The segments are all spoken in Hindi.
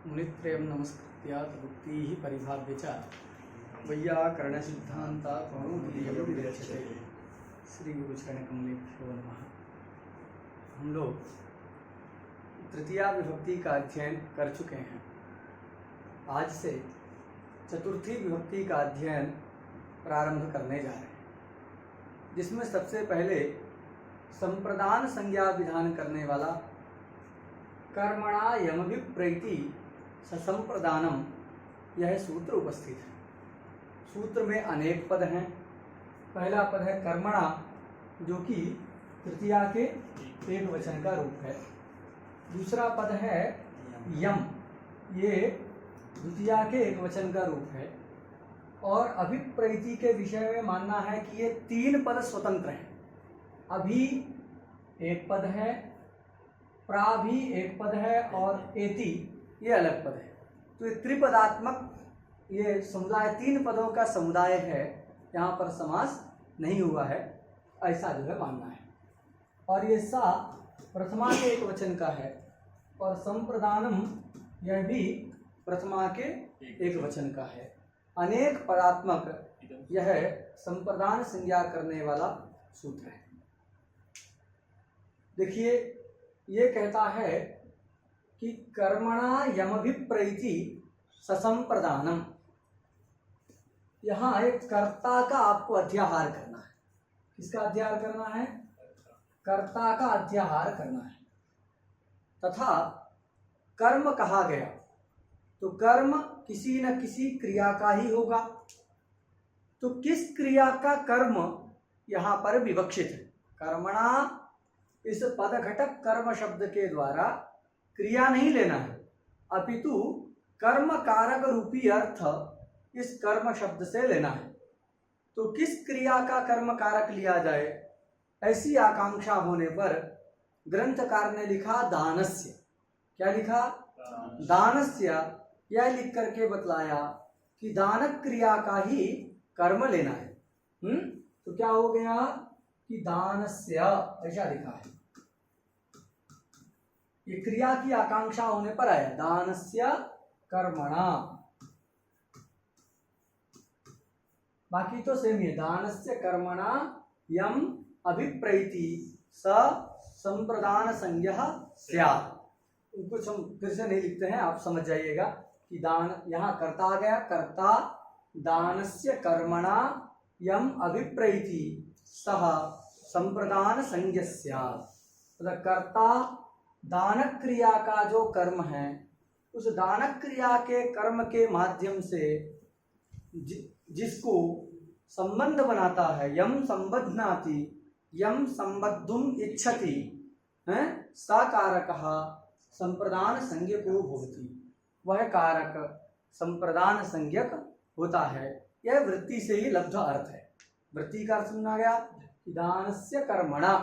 मुनित्रयं नमस्कृत्य तदुक्तिः परिभाव्य च वैयाकरणसिद्धान्ता कौमुदीयं विरच्यते। श्री गुरु चरण कमलेभ्यो नमः। हम लोग तृतीया विभक्ति का अध्ययन कर चुके हैं। आज से चतुर्थी विभक्ति का अध्ययन प्रारंभ करने जा रहे हैं, जिसमें सबसे पहले संप्रदान संज्ञा विधान करने वाला कर्मणा यमभिप्रैति ससंप्रदानम यह सूत्र उपस्थित है। सूत्र में अनेक पद हैं। पहला पद है कर्मणा, जो कि तृतीया के एक वचन का रूप है। दूसरा पद है यम, ये द्वितीया के एक वचन का रूप है। और अभिप्रैति के विषय में मानना है कि ये तीन पद स्वतंत्र हैं। अभी एक पद है, प्रा भी एक पद है और एति ये अलग पद है। तो ये त्रिपदात्मक ये समुदाय तीन पदों का समुदाय है। यहाँ पर समास नहीं हुआ है, ऐसा जो है मानना है। और ये सा प्रथमा के एक वचन का है और संप्रदानम यह भी प्रथमा के एक वचन का है। अनेक पदात्मक यह संप्रदान संज्ञा करने वाला सूत्र है। देखिए, ये कहता है कि कर्मणा यमभिप्रैति ससंप्रदानम। यहाँ एक कर्ता का आपको अध्याहार करना है। किसका अध्याहार करना है? कर्ता का अध्याहार करना है। तथा कर्म कहा गया तो कर्म किसी न किसी क्रिया का ही होगा। तो किस क्रिया का कर्म यहाँ पर विवक्षित है? कर्मणा इस पद घटक कर्म शब्द के द्वारा क्रिया नहीं लेना है, अपितु कर्म कारक रूपी अर्थ इस कर्म शब्द से लेना है। तो किस क्रिया का कर्म कारक लिया जाए, ऐसी आकांक्षा होने पर ग्रंथकार ने लिखा दानस्य। क्या लिखा? दानस्य। यह लिख करके बतलाया कि दानक क्रिया का ही कर्म लेना है। तो क्या हो गया कि दानस्य, ऐसा लिखा है। ये क्रिया की आकांक्षा होने पर आया दानस्य कर्मणा। बाकी तो सेम ही है। दानस्य कर्मणा यम अभिप्रैति स संप्रदान संज्ञा स्यात्। कुछ हम फिर से नहीं लिखते हैं, आप समझ जाइएगा कि दान यहाँ कर्ता आ गया। कर्ता दानस्य कर्मणा यम अभिप्रैति सह संप्रदान संज्ञा स्यात्। मतलब कर्ता दानक क्रिया का जो कर्म है, उस दानक क्रिया के कर्म के माध्यम से जिसको संबंध बनाता है, यम संबध्नाति यम संबद्धुम इच्छति सा कारकः संप्रदान संज्ञको भवति। वह कारक संप्रदान संज्ञक होता है। यह वृत्ति से ही लब्ध अर्थ है। वृत्ति का अर्थ सुना गया कि दानस्य कर्मणा,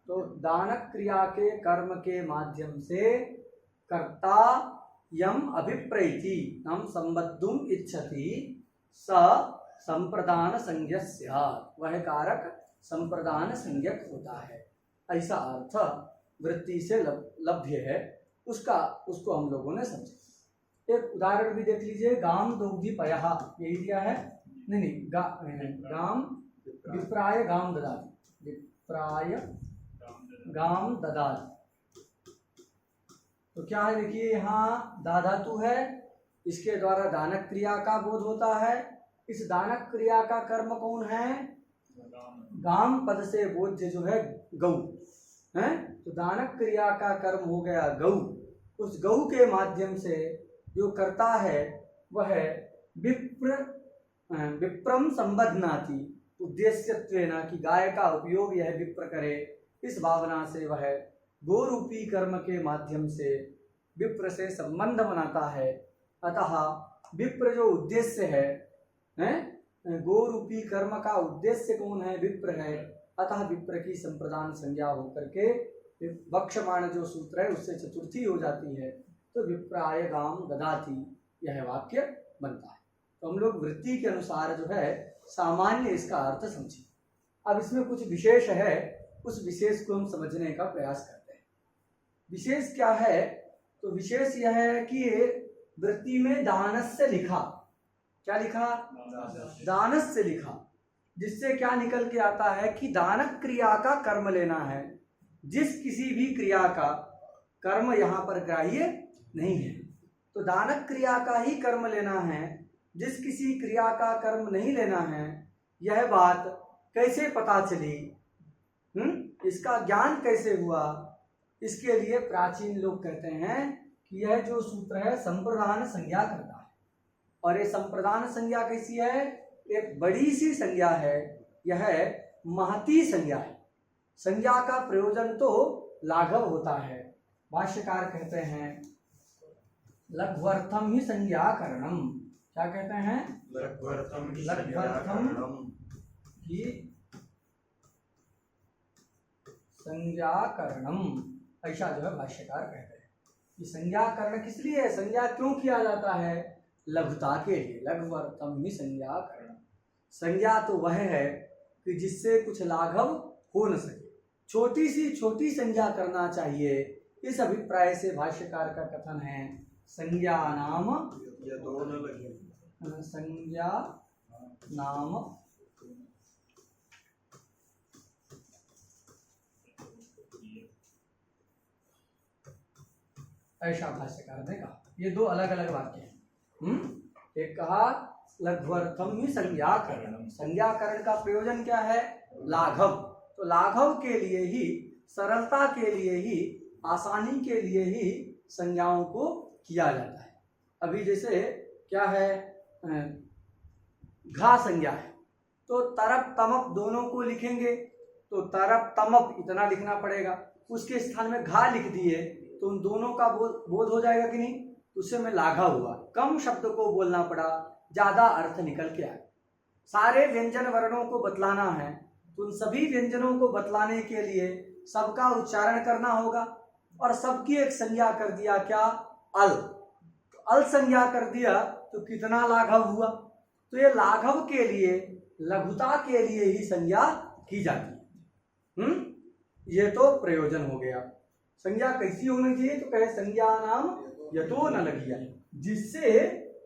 तो दानक क्रिया के कर्म के माध्यम से कर्ता यम अभिप्रैति हम संबद्धुम इच्छति स संप्रदान संज्ञक स्यात्। वह कारक संप्रदान संज्ञक होता है। ऐसा अर्थ वृत्ति से लभ्य है। उसको हम लोगों ने समझा। एक उदाहरण भी देख लीजिए। गाम दोग्धि पयः, यही दिया है। नहीं, गाम विप्राय गाम ददाति, विप्राय गाम ददाति। तो क्या है? देखिए, यहाँ दा धातु है, इसके द्वारा दानक क्रिया का बोध होता है। इस दानक क्रिया का कर्म कौन है? गाम पद से बोध्य जो है गौ है। तो दानक क्रिया का कर्म हो गया गौ। उस गौ के माध्यम से जो करता है वह विप्रम संबध्नाति उद्देश्यत्वेन, कि गाय का उपयोग यह विप्र करे, इस भावना से वह गोरूपी कर्म के माध्यम से विप्र से संबंध बनाता है। अतः विप्र जो उद्देश्य है, गोरूपी कर्म का उद्देश्य कौन है? विप्र है। अतः विप्र की संप्रदान संज्ञा होकर के वक्षमाण जो सूत्र है उससे चतुर्थी हो जाती है। तो विप्राय गाम ददाति यह वाक्य बनता है। तो हम लोग वृत्ति के अनुसार जो है सामान्य इसका अर्थ समझे। अब इसमें कुछ विशेष है, उस विशेष को हम समझने का प्रयास करते हैं। विशेष क्या है? तो विशेष यह है कि वृत्ति में दानस्य लिखा, क्या लिखा, दानस्य लिखा, जिससे क्या निकल के आता है कि दानक क्रिया का कर्म लेना है। जिस किसी भी क्रिया का कर्म यहाँ पर ग्राह्य नहीं है, तो दानक क्रिया का ही कर्म लेना है, जिस किसी क्रिया का कर्म नहीं लेना है। यह बात कैसे पता चली, इसका ज्ञान कैसे हुआ? इसके लिए प्राचीन लोग कहते हैं कि यह जो सूत्र है संप्रदान संज्ञा करता है। और ये संप्रदान संज्ञा कैसी है? एक बड़ी सी संज्ञा है, यह महती संज्ञा है। संज्ञा का प्रयोजन तो लाघव होता है। भाष्यकार कहते हैं लघ्वर्थम ही संज्ञाकरणम, क्या कहते हैं? लघ्वर्थम ही संज्ञाकरणम, ऐसा जो है भाष्यकार कहते हैं कि संज्ञाकरण किस लिए है, संज्ञा क्यों किया जाता है? लघुता के लिए। लघुवर्थम ही संज्ञाकरण, संज्ञा तो वह है कि जिससे कुछ लाघव हो न सके, छोटी संज्ञा करना चाहिए। इस अभिप्राय से भाष्यकार का कथन है संज्ञा नाम ऐसा भाष्यकार ने कहा। ये दो अलग अलग वाक्य हैं। एक कहा लघ्वर्थम ही संज्ञाकरण, संज्ञाकरण का प्रयोजन क्या है? लाघव। तो लाघव के लिए ही, सरलता के लिए ही, आसानी के लिए ही संज्ञाओं को किया जाता है। अभी जैसे क्या है, घा संज्ञा है, तो तरप तमप दोनों को लिखेंगे तो तरप तमप इतना लिखना पड़ेगा, उसके स्थान में घा लिख दिए तो उन दोनों का बोध हो जाएगा कि नहीं? उससे में लाघव हुआ, कम शब्द को बोलना पड़ा, ज्यादा अर्थ निकल के आया। सारे व्यंजन वर्णों को बतलाना है तो उन सभी व्यंजनों को बतलाने के लिए सबका उच्चारण करना होगा, और सबकी एक संज्ञा कर दिया, क्या? अल। तो अल संज्ञा कर दिया तो कितना लाघव हुआ? तो ये लाघव के लिए, लघुता के लिए ही संज्ञा की जाती है। ये तो प्रयोजन हो गया। संज्ञा कैसी होनी चाहिए? तो कहे संज्ञा नाम यतो न लगिया, जिससे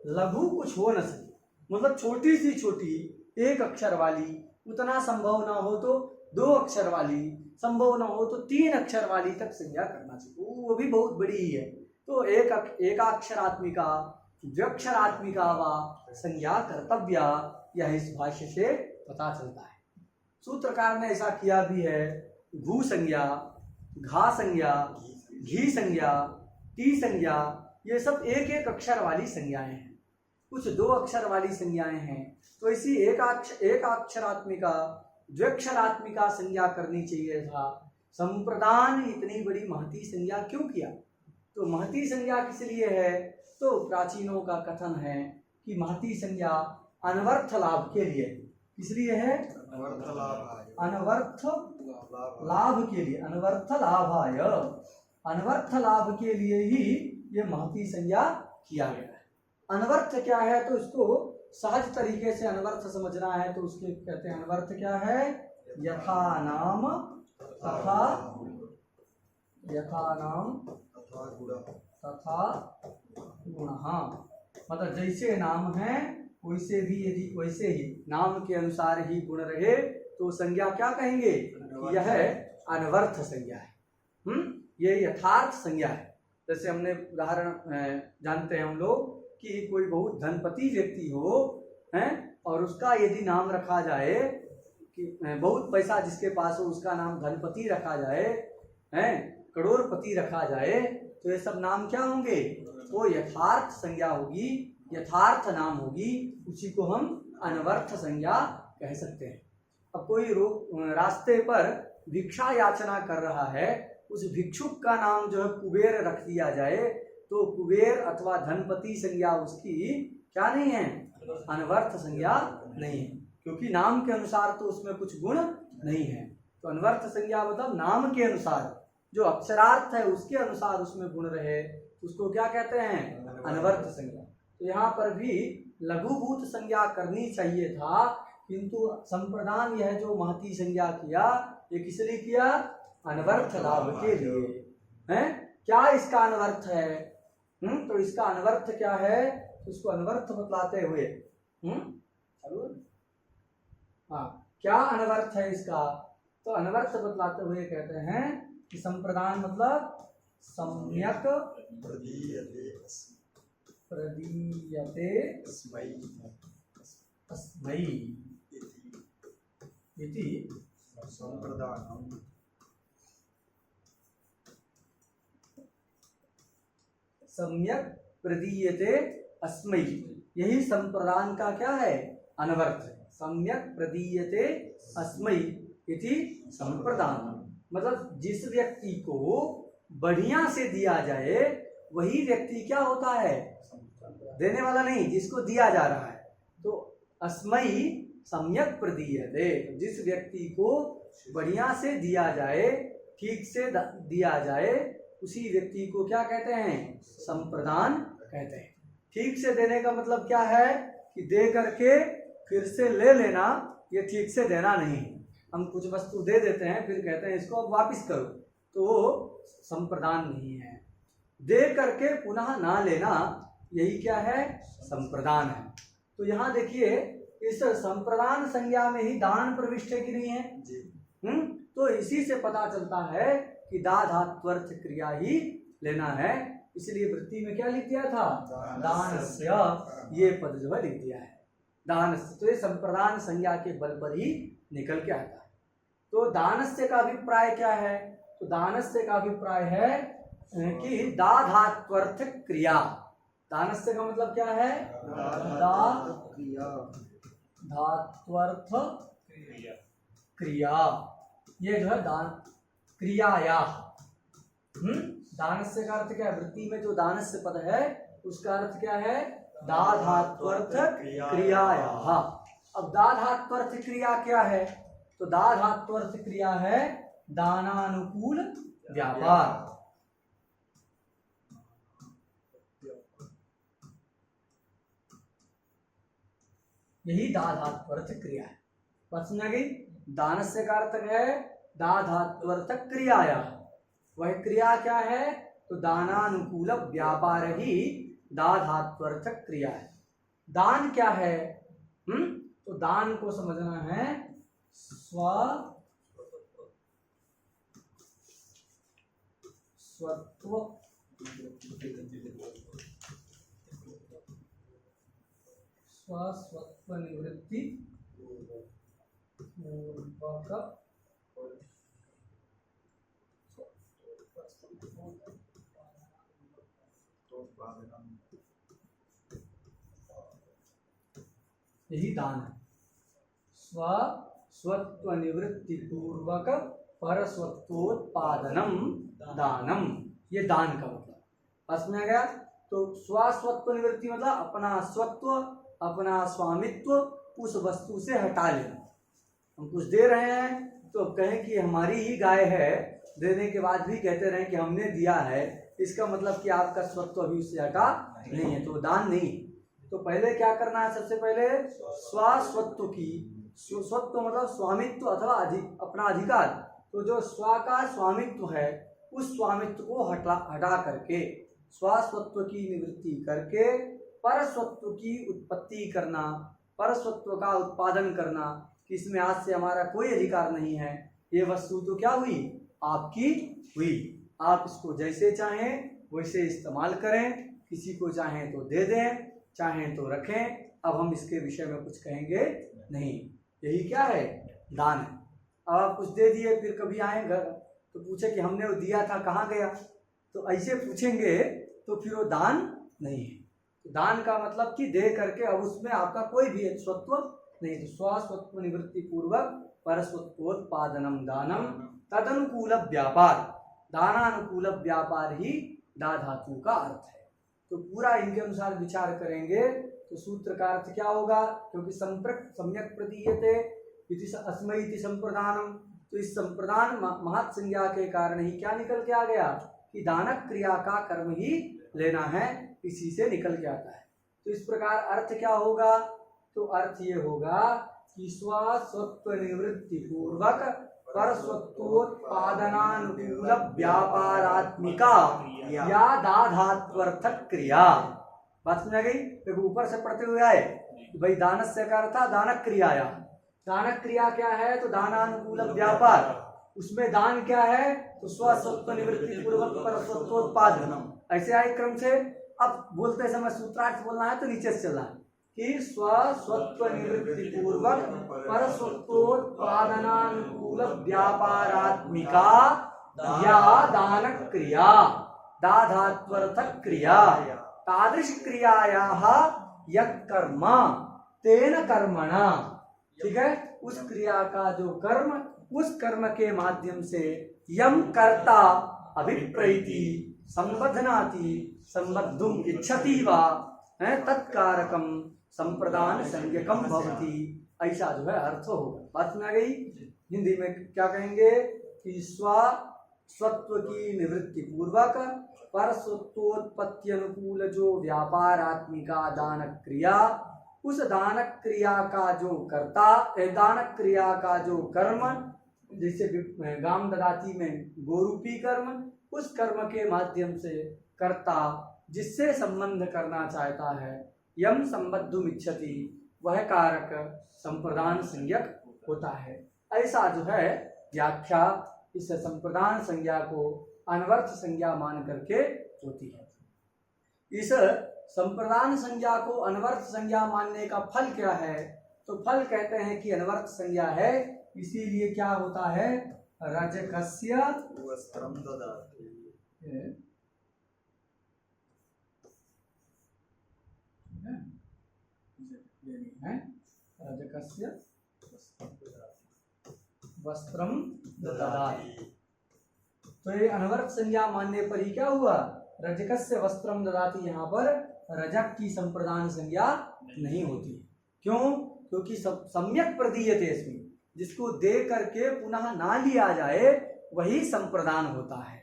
लघु कुछ हो न सके, मतलब छोटी सी छोटी एक अक्षर वाली, उतना संभव ना हो तो 2 अक्षर वाली, संभव ना हो तो 3 अक्षर वाली तक संज्ञा करना चाहिए, वो भी बहुत बड़ी ही है। तो एकाक्षरात्मिका द्व्यक्षरात्मिका वा संज्ञा कर्तव्या, यह इस भाष्य से पता चलता है। सूत्रकार ने ऐसा किया भी है। घू संज्ञा, घा संज्ञा, घी संज्ञा, टी संज्ञा, ये सब एक अक्षर वाली संज्ञाएं हैं। कुछ 2 अक्षर वाली संज्ञाएं हैं, तो इसी एकाक्षरात्मिका द्व्यक्षरात्मिका संज्ञा करनी चाहिए था। संप्रदान इतनी बड़ी महती संज्ञा क्यों किया? तो महती संज्ञा किस लिए है? तो प्राचीनों का कथन है कि महती संज्ञा अनवर्थ लाभ के लिए। किस लिए है? अनवर्थ लाभ के लिए, अनवर्थ लाभाय, अनवर्थ लाभ के लिए ही ये महती संज्ञा किया गया है। अनवर्थ क्या है? तो इसको सहज तरीके से अनवर्थ समझना है तो उसके कहते हैं अनवर्थ क्या है? यथा नाम तथा गुणः, मतलब जैसे नाम है वैसे भी, यदि वैसे ही नाम के अनुसार ही गुण रहे तो संज्ञा क्या कहेंगे? यह अनवर्थ संज्ञा है। ये यथार्थ संज्ञा है। जैसे हमने उदाहरण जानते हैं हम लोग कि कोई बहुत धनपति व्यक्ति हो हैं, और उसका यदि नाम रखा जाए कि बहुत पैसा जिसके पास हो उसका नाम धनपति रखा जाए, हैं, करोड़पति रखा जाए, तो ये सब नाम क्या होंगे? वो यथार्थ संज्ञा होगी, यथार्थ नाम होगी, उसी को हम अनवर्थ संज्ञा कह सकते हैं। अब कोई रास्ते पर भिक्षा याचना कर रहा है, उस भिक्षुक का नाम जो है कुबेर रख दिया जाए तो कुबेर अथवा धनपति संज्ञा उसकी क्या नहीं है? अनवर्थ संज्ञा नहीं है, क्योंकि नाम के अनुसार तो उसमें कुछ गुण नहीं है। तो अनवर्थ संज्ञा मतलब नाम के अनुसार, जो अक्षरार्थ है उसके अनुसार उसमें गुण रहे, उसको क्या कहते हैं? अनवर्थ संज्ञा। तो यहाँ पर भी लघुभूत संज्ञा करनी चाहिए था, किंतु संप्रदान यह जो महती संज्ञा किया, ये किस लिए किया? अनवर्थ लाभ के लिए। हैं? क्या इसका अनवर्थ है? तो इसका अनवर्थ क्या है, तो इसको अनवर्थ बतलाते हुए चलो हाँ क्या अनवर्थ है इसका, तो अनवर्थ बतलाते हुए कहते हैं कि संप्रदान मतलब सम्यक प्रदीयते अस्मै इति संप्रदानम सम्यक प्रदीयते अस्मै, यही संप्रदान का क्या है, अनवर्थ। सम्यक प्रदीयते अस्मै इति संप्रदान, मतलब जिस व्यक्ति को बढ़िया से दिया जाए वही व्यक्ति क्या होता है, देने वाला नहीं, जिसको दिया जा रहा है। तो अस्मै सम्यक प्रदीयते, जिस व्यक्ति को बढ़िया से दिया जाए, ठीक से दिया जाए, उसी व्यक्ति को क्या कहते हैं, संप्रदान कहते हैं। ठीक से देने का मतलब क्या है कि दे करके फिर से ले लेना, ये ठीक से देना नहीं। हम कुछ वस्तु दे देते हैं फिर कहते हैं इसको अब वापस करो, तो वो संप्रदान नहीं है। दे करके पुनः ना लेना, यही क्या है, संप्रदान है। तो यहाँ देखिए इस संप्रदान संज्ञा में ही दान प्रविष्ट है कि नहीं है जी। तो इसी से पता चलता है कि दा धात्वर्थ क्रिया ही लेना है, इसलिए वृत्ति में क्या लिख दिया था, दानस्य, ये पद जो है लिख दिया है दानस्य। तो ये संप्रदान संज्ञा के बल पर ही निकल के आता है। तो दानस्य का अभिप्राय क्या है, तो दानस्य का अभिप्राय है कि दा धात्वर्थ क्रिया। दानस्य का मतलब क्या है, दा धात्वर्थ क्रिया, ये जो है दान क्रियाया। दानस्य का अर्थ क्या है, वृत्ति में जो दानस्य पद है उसका अर्थ क्या है, दा धात्वर्थ क्रियाया। अब दा धात्वर्थ क्रिया क्या है, तो दा धात्वर्थ क्रिया है दानानुकूल व्यापार। यही दा धात्वर्थ क्रिया है। बात समझ गई, दानस्य का अर्थ है दा धात्वर्थ क्रियाया, वह क्रिया क्या है, तो दानानुकूल व्यापार ही दा धात्वर्थ क्रिया है। दान क्या है, तो दान को समझना है स्वत्व स्वस्वत्व निवृत्ति पूर्वक यही दान है। स्वत्व निवृत्ति पूर्वक परस्वत्वोत्पादनम दानम, ये दान का मतलब बस में आ गया। तो स्वस्वत्व निवृत्ति मतलब अपना स्वत्व, अपना स्वामित्व उस वस्तु से हटा लेना। हम कुछ दे रहे हैं तो अब कहें कि हमारी ही गाय है, देने के बाद भी कहते रहे कि हमने दिया है, इसका मतलब कि आपका स्वत्व अभी उससे हटा नहीं है, तो दान नहीं। तो पहले क्या करना है, सबसे पहले स्वस्वत्व की, स्वत्व मतलब स्वामित्व अथवा अपना अधिकार, तो जो स्व का स्वामित्व है उस स्वामित्व को हटा करके स्वस्वत्व की निवृत्ति करके परस्वत्व की उत्पत्ति करना, परस्वत्व का उत्पादन करना, कि इसमें आज से हमारा कोई अधिकार नहीं है, ये वस्तु तो क्या हुई, आपकी हुई, आप इसको जैसे चाहें वैसे इस्तेमाल करें, किसी को चाहें तो दे दें, चाहें तो रखें, अब हम इसके विषय में कुछ कहेंगे नहीं। यही क्या है, दान है। अब आप कुछ दे दिए, फिर कभी आए घर तो पूछे कि हमने वो दिया था कहाँ गया, तो ऐसे पूछेंगे तो फिर वो दान नहीं है। तो दान का मतलब कि दे करके अब उसमें आपका कोई भी स्वत्व नहीं, तो स्वस्वत्व निवृत्ति पूर्वक परस्वत्वोत्पादनम दानम तदनुकूल व्यापार, दानानुकूल व्यापार ही दा धातु का अर्थ है। तो पूरा इनके अनुसार विचार करेंगे तो सूत्र का अर्थ क्या होगा, क्योंकि सम्यक प्रदीयते इति अस्मै इति संप्रदानम, तो इस संप्रदान महत् संज्ञा के कारण ही क्या निकल के आ गया कि दानक क्रिया का कर्म ही लेना है, इसी से निकल के आता है। तो इस प्रकार अर्थ क्या होगा, तो अर्थ ये होगा कि स्वस्वत्व निवृत्ति पूर्वक परस्वत्तोत्पादनानुकूल व्यापारात्मिका या दाधात्वर्थक क्रिया। बात समझ आ गई? देखो ऊपर से पढ़ते हुए आए कि भाई दानस्य का अर्थ था दानक क्रियाया। दानक क्रिया क्या है? तो दानानुकूल व्यापार। उसमें दान क्या है? तो स्वस्वत्व निवृत्ति पूर्वक परस्वत्तोत्पादनम। ऐसे आए क्रम से। अब बोलते समय सूत्रार्थ बोलना है तो नीचे से चलना है कि स्वस्वत्व निवृत्ति पूर्वक परस्वत्तोत्पादनानुकूल व्यापारात्मिका या दानक क्रिया दाधात्वर्थक क्रिया तादृश क्रियायाः यत् कर्म तेन कर्मणा। ठीक है? उस क्रिया का जो कर्म, उस कर्म के माध्यम से यम कर्ता अभिप्रैति संबध्नाति संबद्धुम इच्छति वा तत्कारकम संप्रदान संज्ञकम भवति। ऐसा जो है अर्थ होगा। बात में आ गई? हिंदी में क्या कहेंगे कि स्वत्व की निवृत्ति पूर्वक परस्वत्तोत्पत्ति अनुकूल जो व्यापारात्मिका दानक क्रिया, उस दानक क्रिया का जो कर्ता, दानक क्रिया का जो कर्म, जैसे गाम ददाती में गोरूपी कर्म, उस कर्म के माध्यम से कर्ता जिससे संबंध करना चाहता है, यम संबद्धुम इच्छति, वह कारक संप्रदान संज्ञक होता है। ऐसा जो है व्याख्या इस संप्रदान संज्ञा को अनवर्थ संज्ञा मान करके होती है। इस संप्रदान संज्ञा को अनवर्थ संज्ञा मानने का फल क्या है? तो फल कहते हैं कि अनवर्थ संज्ञा है, इसीलिए क्या होता है? रजकस्य वस्त्रम ददाति। रजकस्य वस्त्रम ददाति। तो ये अनवर्थ संज्ञा मानने पर ही क्या हुआ? रजकस्य वस्त्रम ददाति। यहाँ पर रजक की संप्रदान संज्ञा नहीं होती। क्यों? क्योंकि सम्यक प्रदीयते इसमें, जिसको दे करके पुनः ना लिया जाए वही संप्रदान होता है।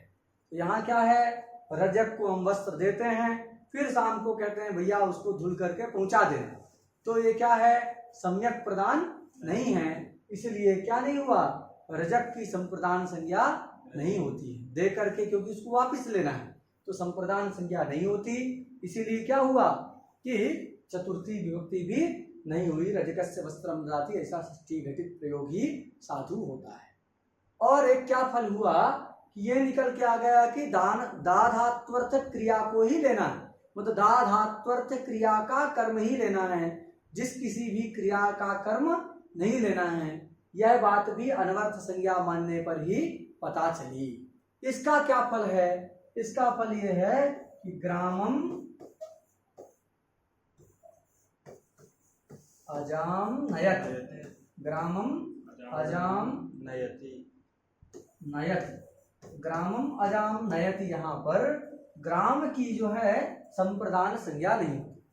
तो यहाँ क्या है? रजक को हम वस्त्र देते हैं, फिर शाम को कहते हैं भैया उसको धुल करके पहुंचा देना, तो ये क्या है? सम्यक प्रदान नहीं है। इसलिए क्या नहीं हुआ? रजक की संप्रदान संज्ञा नहीं होती है दे करके, क्योंकि उसको वापस लेना है, तो संप्रदान संज्ञा नहीं होती। इसीलिए क्या हुआ कि चतुर्थी विभक्ति भी नहीं हुई। रजकस्य वस्त्रम ददाति ऐसा षष्ठी घटित प्रयोग ही साधु होता है। और एक क्या फल हुआ कि ये निकल के आ गया कि दाधात्वर्थ क्रिया को ही लेना है, मतलब दाधात्वर्थ क्रिया का कर्म ही लेना है, जिस किसी भी क्रिया का कर्म नहीं लेना है। यह बात भी अनवर्थ संज्ञा मानने पर ही पता चली। इसका क्या फल है? इसका फल यह है कि ग्रामम अजाम नयत, ग्रामम अजाम नयति, नयत, ग्रामम अजाम नयति। यहाँ पर ग्राम की जो है संप्रदान संज्ञा नहीं होती।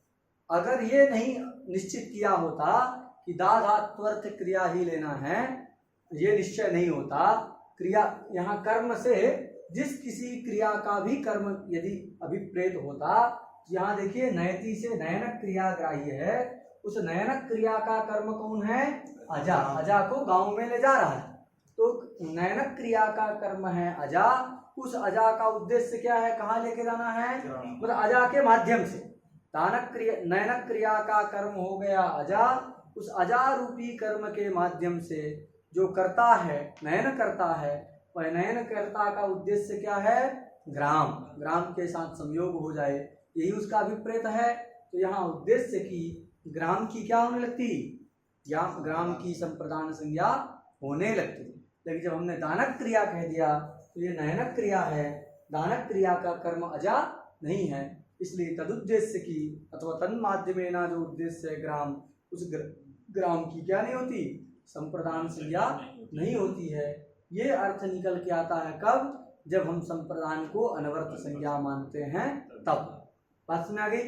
अगर ये नहीं निश्चित किया होता कि दाधात्वर्थ क्रिया ही लेना है, ये निश्चय नहीं होता। क्रिया यहाँ कर्म से जिस किसी क्रिया का भी कर्म यदि अभिप्रेत होता, यहाँ देखिए नयति से नयनक क्रिया ग्राह्य है, उस नयनक क्रिया का कर्म कौन है? अजा। अजा को गांव में ले जा रहा है, तो नयनक क्रिया का कर्म है अजा। उस अजा का उद्देश्य क्या है? कहाँ लेके जाना है? मतलब अजा के माध्यम से। दानक क्रिया, नयनक क्रिया का कर्म हो गया अजा, उस अजा रूपी कर्म के माध्यम से जो करता है, नयन करता है, वह नयन कर्ता का उद्देश्य क्या है? ग्राम। ग्राम के साथ संयोग हो जाए, यही उसका अभिप्रेत है। तो यहाँ उद्देश्य की ग्राम की क्या होने लगती? ग्राम की संप्रदान संज्ञा होने लगती। लेकिन जब हमने दानक क्रिया कह दिया तो ये नयनक क्रिया है, दानक क्रिया का कर्म अजा नहीं है, इसलिए तदुद्देश्य की अथवा तन्माध्यमेना जो उद्देश्य है ग्राम, उस ग्राम की क्या नहीं होती? संप्रदान संज्ञा नहीं होती है। ये अर्थ निकल के आता है कब? जब हम संप्रदान को अनवर्थ संज्ञा मानते हैं तब। बात में आ गई?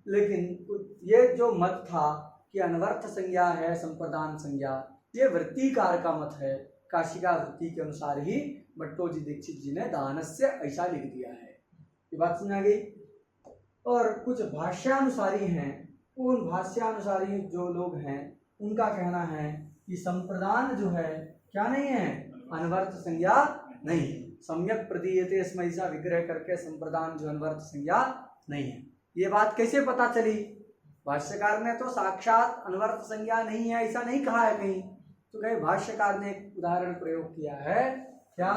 लेकिन ये जो मत था कि अनवर्थ संज्ञा है संप्रदान संज्ञा, ये वृत्तिकार का मत है। काशिका वृत्ति के अनुसार ही भट्टोजी दीक्षित जी ने दानस्य ऐसा लिख दिया है। ये बात समझ आ गई? और कुछ भाष्यानुसारी हैं, उन भाष्यानुसारी जो लोग हैं उनका कहना है कि संप्रदान जो है क्या नहीं है? अनवर्थ संज्ञा नहीं। सम्यक प्रतीयते स्म ऐसा विग्रह करके संप्रदान जो अनवर्थ संज्ञा नहीं है। ये बात कैसे पता चली? भाष्यकार ने तो साक्षात अनवर्थ संज्ञा नहीं है ऐसा नहीं कहा है कहीं, तो कहीं भाष्यकार ने एक उदाहरण प्रयोग किया है। क्या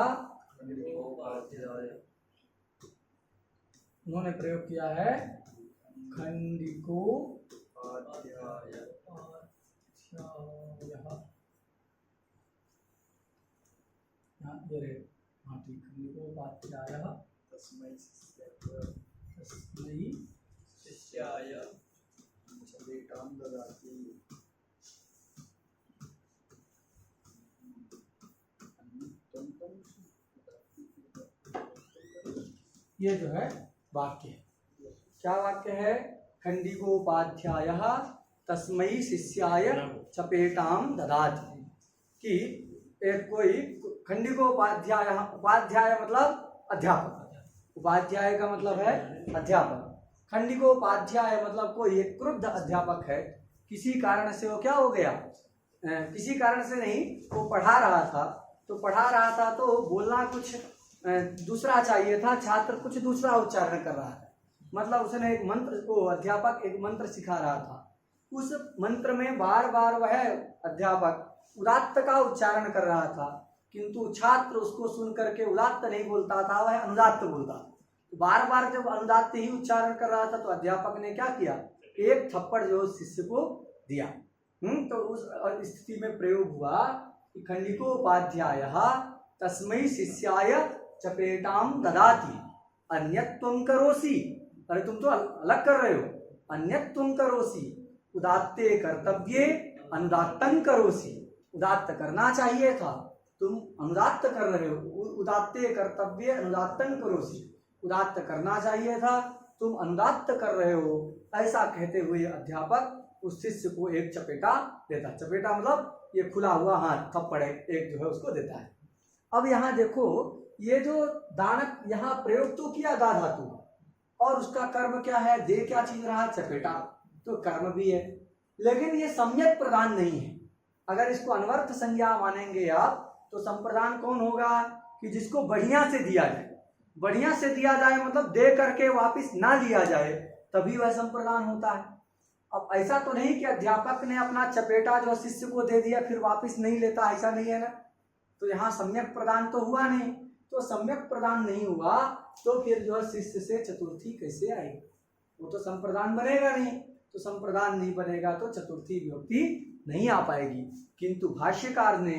उन्होंने प्रयोग किया है? खंडिको खंडिकोपाध्यायः तस्मै शिष्याय चपेटां ददाति। ये जो है वाक्य है। क्या वाक्य है? खंडिकोपाध्यायः तस्मै शिष्याय चपेटाम ददाति। कि एक कोई खंडिकोपाध्याय, उपाध्याय मतलब अध्यापक, उपाध्याय का मतलब है अध्यापक। खंडिकोपाध्याय मतलब कोई एक क्रुद्ध अध्यापक है, किसी कारण से वो क्या हो गया, किसी कारण से नहीं, वो पढ़ा रहा था, तो पढ़ा रहा था तो बोलना कुछ दूसरा चाहिए था, छात्र कुछ दूसरा उच्चारण कर रहा है। मतलब उसने एक मंत्र को, अध्यापक एक मंत्र सिखा रहा था, उस मंत्र में बार बार वह अध्यापक उदात्त का उच्चारण कर रहा था, किंतु छात्र उसको सुन करके उदात्त नहीं बोलता था, वह अनुदात्त बोलता। तो बार बार जब अनुदात्त ही उच्चारण कर रहा था तो अध्यापक ने क्या किया, एक थप्पड़ जो शिष्य को दिया। तो उस स्थिति में प्रयोग हुआ कि खंडिकोपाध्यायः तस्मै शिष्याय चपेटाम ददाति अन्यत्वं करोसि। अरे तुम तो अलग कर रहे हो, अन्यत्वं करोसि, उदात्ते कर्तव्ये अनुदात्तं करोसि। उदात्त करना चाहिए था, तुम अनुदात्त कर रहे हो। उदात्ते कर्तव्ये अनुदात्तं करोसि, उदात्त करना चाहिए था, तुम अनुदात्त कर रहे हो। ऐसा कहते हुए अध्यापक उस शिष्य को एक चपेटा देता। चपेटा मतलब ये खुला हुआ हाथ, थप्पड़ एक जो है उसको देता है। अब यहाँ देखो, ये जो दानक यहाँ प्रयोग तो किया दा धातु का, और उसका कर्म क्या है, दे क्या चीज रहा, चपेटा, तो कर्म भी है, लेकिन ये सम्यक प्रदान नहीं है। अगर इसको अनवर्थ संज्ञा मानेंगे आप, तो संप्रदान कौन होगा कि जिसको बढ़िया से दिया जाए। बढ़िया से दिया जाए मतलब दे करके वापस ना लिया जाए, तभी वह संप्रदान होता है। अब ऐसा तो नहीं कि अध्यापक ने अपना चपेटा जो शिष्य को दे दिया फिर वापस नहीं लेता, ऐसा नहीं है ना। तो यहाँ सम्यक प्रदान तो हुआ नहीं, तो सम्यक प्रदान नहीं हुआ तो फिर जो है शिष्य से चतुर्थी कैसे आएगी, वो तो संप्रदान बनेगा नहीं। तो संप्रदान नहीं बनेगा तो चतुर्थी विभक्ति नहीं आ पाएगी। किंतु भाष्यकार ने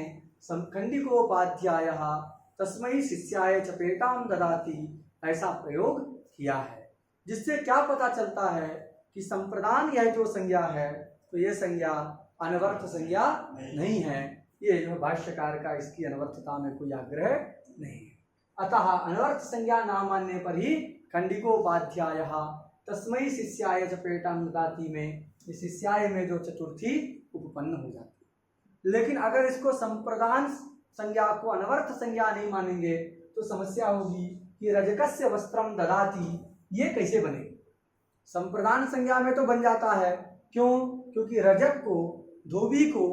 खंडिकोपाध्यायः तस्मै शिष्याय चपेटाम ददाति ऐसा प्रयोग किया है, जिससे क्या पता चलता है कि संप्रदान यह जो संज्ञा है, तो ये संज्ञा अनवर्थ संज्ञा नहीं है। ये जो भाष्यकार का इसकी अनवर्थता में कोई आग्रह नहीं है। अतः अनवर्थ संज्ञा ना मानने पर ही खंडिकोपाध्यायः तस्मै शिष्याय चपेटाम ददाति में शिष्याय में जो चतुर्थी उपपन्न हो जाती है। लेकिन अगर इसको संप्रदान संज्ञा को अनवर्थ संज्ञा नहीं मानेंगे तो समस्या होगी कि रजकस्य वस्त्रम ददाति, ये कैसे बनेगी। संप्रदान संज्ञा में तो बन जाता है, क्यों, क्योंकि रजक को, धोबी को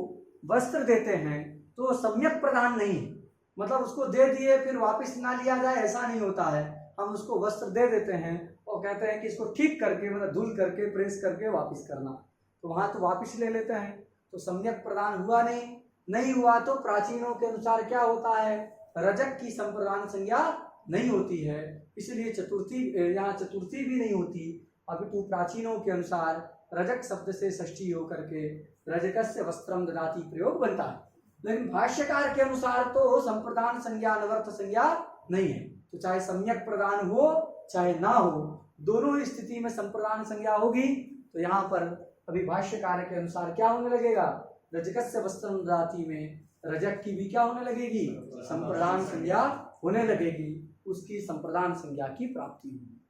वस्त्र देते हैं तो सम्यक प्रदान नहीं, मतलब उसको दे दिए फिर वापस ना लिया जाए ऐसा नहीं होता है। हम उसको वस्त्र दे देते हैं और कहते हैं कि इसको ठीक करके, मतलब धुल करके, प्रेस करके वापस करना, तो वहां तो वापस ले लेते हैं, तो सम्यक प्रदान हुआ नहीं हुआ तो प्राचीनों के अनुसार क्या होता है, रजक की संप्रदान संज्ञा नहीं होती है, इसलिए चतुर्थी, यहाँ चतुर्थी भी नहीं होती। अभी तो प्राचीनों के अनुसार रजक शब्द से षष्ठी होकर के रजकस्य वस्त्रम ददाति प्रयोग बनता है, लेकिन भाष्यकार के अनुसार तो संप्रदान संज्ञा अनवर्थ संज्ञा नहीं है। तो चाहे सम्यक प्रदान हो चाहे ना हो, दोनों स्थिति में संप्रदान संज्ञा होगी। तो यहाँ पर अभी भाष्यकार के अनुसार क्या होने लगेगा, रजकस्य वस्त्रम ददाति में रजक की भी क्या होने लगेगी, संप्रदान संज्ञा होने लगेगी, उसकी संप्रदान संज्ञा की प्राप्ति होगी।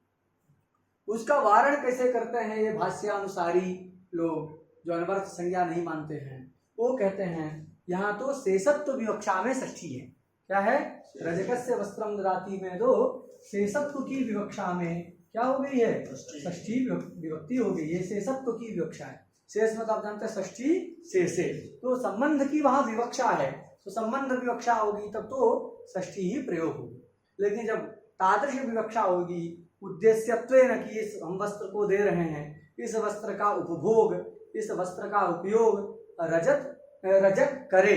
उसका वारण कैसे करते हैं ये भाष्यानुसारी लोग जो अनवर्थ संज्ञा नहीं मानते हैं, वो कहते हैं यहाँ तो शेषत्व विवक्षा में षष्ठी है। क्या है, रजकस्य वस्त्रम ददाति में तो शेषत्व की विवक्षा में क्या हो गई है, षष्ठी विभक्ति हो गई है। शेषत्व की विवक्षा है, शेष मतलब आप जानते हैं षष्ठी शेषे, तो संबंध की वहां विवक्षा है, तो संबंध विवक्षा होगी तब तो षष्ठी ही प्रयोग होगी। लेकिन जब तादृश विवक्षा होगी उद्देश्यत्वेन कि इस हम वस्त्र को दे रहे हैं, इस वस्त्र का उपभोग, इस वस्त्र का उपयोग रजक करे,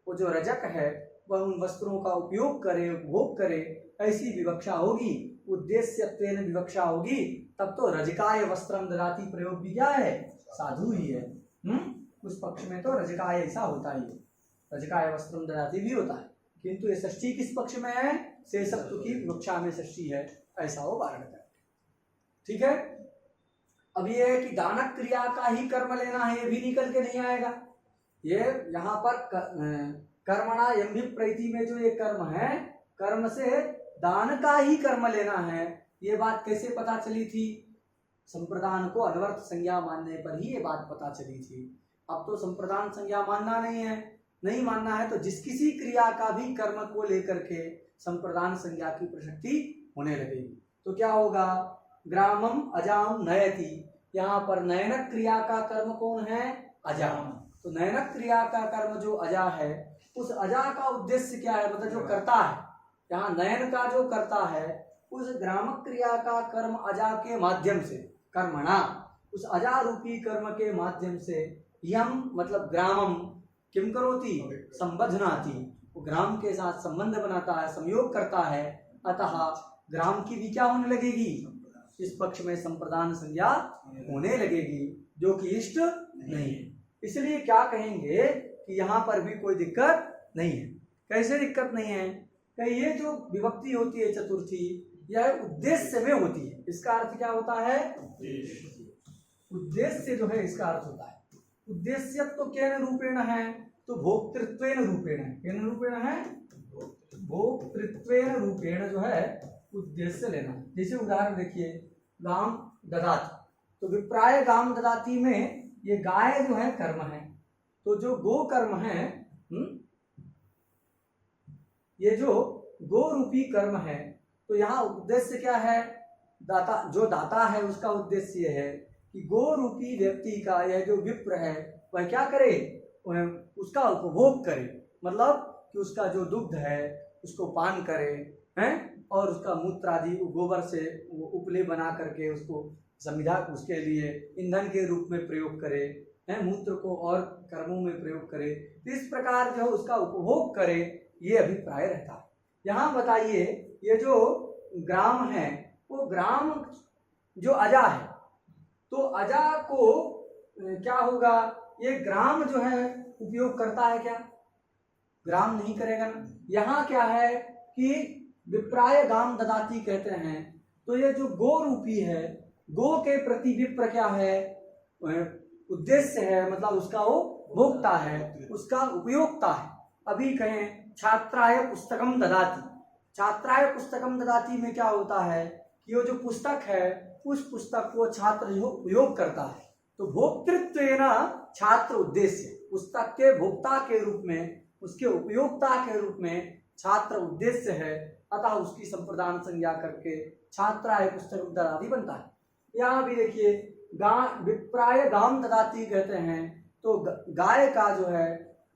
वो जो रजक है वह उन वस्त्रों का उपयोग करे, उपभोग करे, ऐसी विवक्षा होगी, उद्देश्यत्वेन विवक्षा होगी, तब तो रजकाय वस्त्रम ददाति प्रयोग भी क्या है, साधु ही है। उस पक्ष में तो रजकाय ऐसा होता ही है, रजकाय वस्त्रम ददाति भी होता है, किंतु ये षष्ठी किस पक्ष में है, शेषत्व की विवक्षा में षष्ठी है, ऐसा वो वारण करते। ठीक है। अब ये है कि दानक क्रिया का ही कर्म लेना है, ये भी निकल के नहीं आएगा। ये यहाँ पर कर्मणा यम्भि प्रैति में जो ये कर्म है, कर्म से दान का ही कर्म लेना है, ये बात कैसे पता चली थी, संप्रदान को अनवर्थ संज्ञा मानने पर ही ये बात पता चली थी। अब तो संप्रदान संज्ञा मानना नहीं है, नहीं मानना है तो जिस किसी क्रिया का भी कर्म को लेकर के संप्रदान संज्ञा की प्रसक्ति होने लगेगी। तो क्या होगा, ग्रामम अजाम नयति, यहाँ पर नयनक क्रिया का कर्म कौन है, अजा। तो नयनक क्रिया का कर्म जो अजा है, उस अजा का उद्देश्य क्या है, मतलब जो करता है, यहाँ नयन का जो करता है, उस ग्रामक क्रिया का कर्म अजा के माध्यम से, कर्मणा, उस अजा रूपी कर्म के माध्यम से, यम मतलब ग्रामम किम करोति, संबध्नाति, वो ग्राम के साथ संबंध बनाता है, संयोग करता है, अतः ग्राम की भी क्या होने लगेगी, इस पक्ष में संप्रदान संज्ञा होने लगेगी, जो कि इष्ट नहीं है। इसलिए क्या कहेंगे कि यहाँ पर भी कोई दिक्कत नहीं है। कैसे दिक्कत नहीं है, कि ये जो विभक्ति होती है चतुर्थी, यह उद्देश्य में होती है। इसका अर्थ क्या होता है, उद्देश्य जो है इसका अर्थ होता है। उद्देश्य तो केन रूपेण है, तो भोक्तृत्वेन रूपेण है। केन रूपेण है, भोक्तृत्वेन रूपेण जो है उद्देश्य लेना। जैसे उदाहरण देखिए, गाम ददाति, तो विप्राय गाम ददाति में ये गाय जो है कर्म है, तो जो गो कर्म है, ये जो गो रूपी कर्म है, तो यहाँ उद्देश्य क्या है, दाता, जो दाता है उसका उद्देश्य ये है कि गो रूपी व्यक्ति का यह जो विप्र है वह क्या करे, उसका उपभोग करे, मतलब कि उसका जो दुग्ध है उसको पान करे हैं, और उसका मूत्र आदि गोबर से उपले बना करके उसको संविधा, उसके लिए ईंधन के रूप में प्रयोग करे हैं, मूत्र को और कर्मों में प्रयोग करे, तो इस प्रकार जो उसका उपभोग करे, ये अभिप्राय रहता है। यहाँ बताइए, ये जो ग्राम है वो ग्राम जो अजा है, तो अजा को क्या होगा, ये ग्राम जो है उपयोग करता है क्या, ग्राम नहीं करेगा ना। यहाँ क्या है कि विप्राय गाम ददाति कहते हैं, तो ये जो गो रूपी है, गो के प्रति विप्र क्या है, उद्देश्य है, मतलब उसका वो भोक्ता है, उसका उपयोक्ता है। अभी कहें छात्राय पुस्तकम ददाति, छात्राय पुस्तकम ददाति में क्या होता है कि वो जो पुस्तक है उस पुस्तक को छात्र जो उपयोग करता है, तो भोक्तृत्वेन छात्र उद्देश्य, पुस्तक के भोक्ता के रूप में, उसके उपयोक्ता के रूप में छात्र उद्देश्य है, अतः उसकी संप्रदान संज्ञा करके छात्राय पुस्तकम ददाति बनता है। यहाँ भी देखिए, विप्राय गाम ददाति कहते हैं, तो गाय का जो है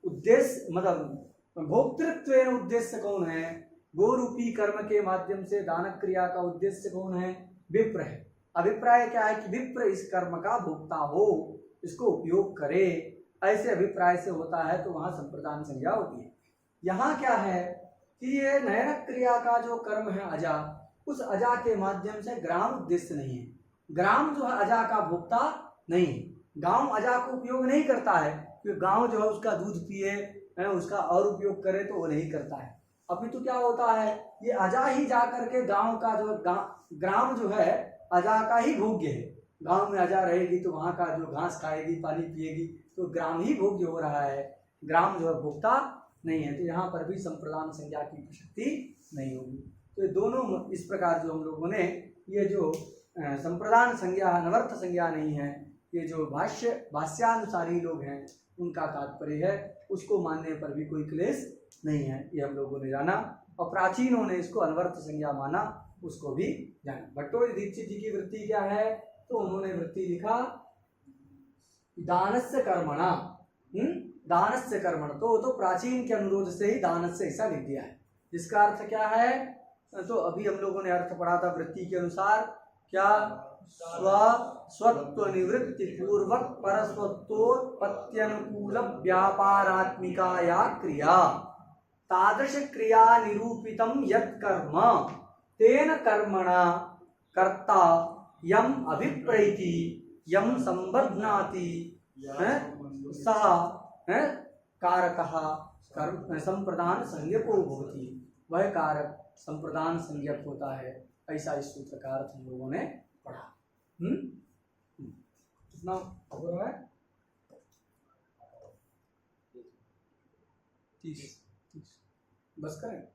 उद्देश्य, मतलब भोक्तृत्वेन उद्देश्य कौन है, गो रूपी कर्म के माध्यम से दानक क्रिया का उद्देश्य कौन है, विप्र है। अभिप्राय क्या है कि विप्र इस कर्म का भोक्ता हो, इसको उपयोग करे, ऐसे अभिप्राय से होता है, तो वहां संप्रदान संज्ञा होती है। यहाँ क्या है कि ये नयनक क्रिया का जो कर्म है अजा, उस अजा के माध्यम से ग्राम उद्देश्य नहीं है, ग्राम जो है अजा का भोक्ता नहीं है, गांव अजा को उपयोग नहीं करता है, क्योंकि गांव जो है उसका दूध पिए, उसका और उपयोग करे, तो वो नहीं करता है। अभी तो क्या होता है, ये अजा ही जा करके गांव का जो ग्राम जो है अजा का ही भोग्य है। गांव में अजा रहेगी तो वहां का जो घास खाएगी, पानी पिएगी, तो ग्राम ही भोग्य हो रहा है, ग्राम जो है भोक्ता नहीं है। तो यहाँ पर भी संप्रदान संज्ञा की प्रसक्ति नहीं होगी। तो ये दोनों इस प्रकार जो हम लोगों ने ये जो संप्रदान संज्ञा अनवर्थ संज्ञा नहीं है, ये जो भाष्यानुसारी लोग हैं उनका तात्पर्य है, उसको मानने पर भी कोई क्लेश नहीं है, ये हम लोगों ने जाना। और प्राचीनों ने इसको अनवर्थ संज्ञा माना, उसको भी जाना। भट्टो दीक्षित जी की वृत्ति क्या है, तो उन्होंने वृत्ति लिखा दानस्य कर्मणा दानस्य कर्मण, तो वो तो प्राचीन के अनुरोध से ही दानस्य ऐसा लिख दिया है। जिसका अर्थ क्या है, तो अभी हम लोगों ने अर्थ पढ़ा था वृत्ति के अनुसार, क्या स्वत्व निवृत्ति पूर्वक परस्वत्वोत्पत्त्यनुकूल व्यापारात्मिका या क्रिया, तादृश क्रिया निरूपितम यत् कर्म तेन कर्मणा कर्ता यम अभिप्रैति यम संबध्नाति सः कारकः कर्म संप्रदान संज्ञको भवति, वह कारक संप्रदान संज्ञक होता है। ऐसा इस सूत्र का अर्थ हम लोगों ने पढ़ा। कितना हो रहा है? 30 बस करें।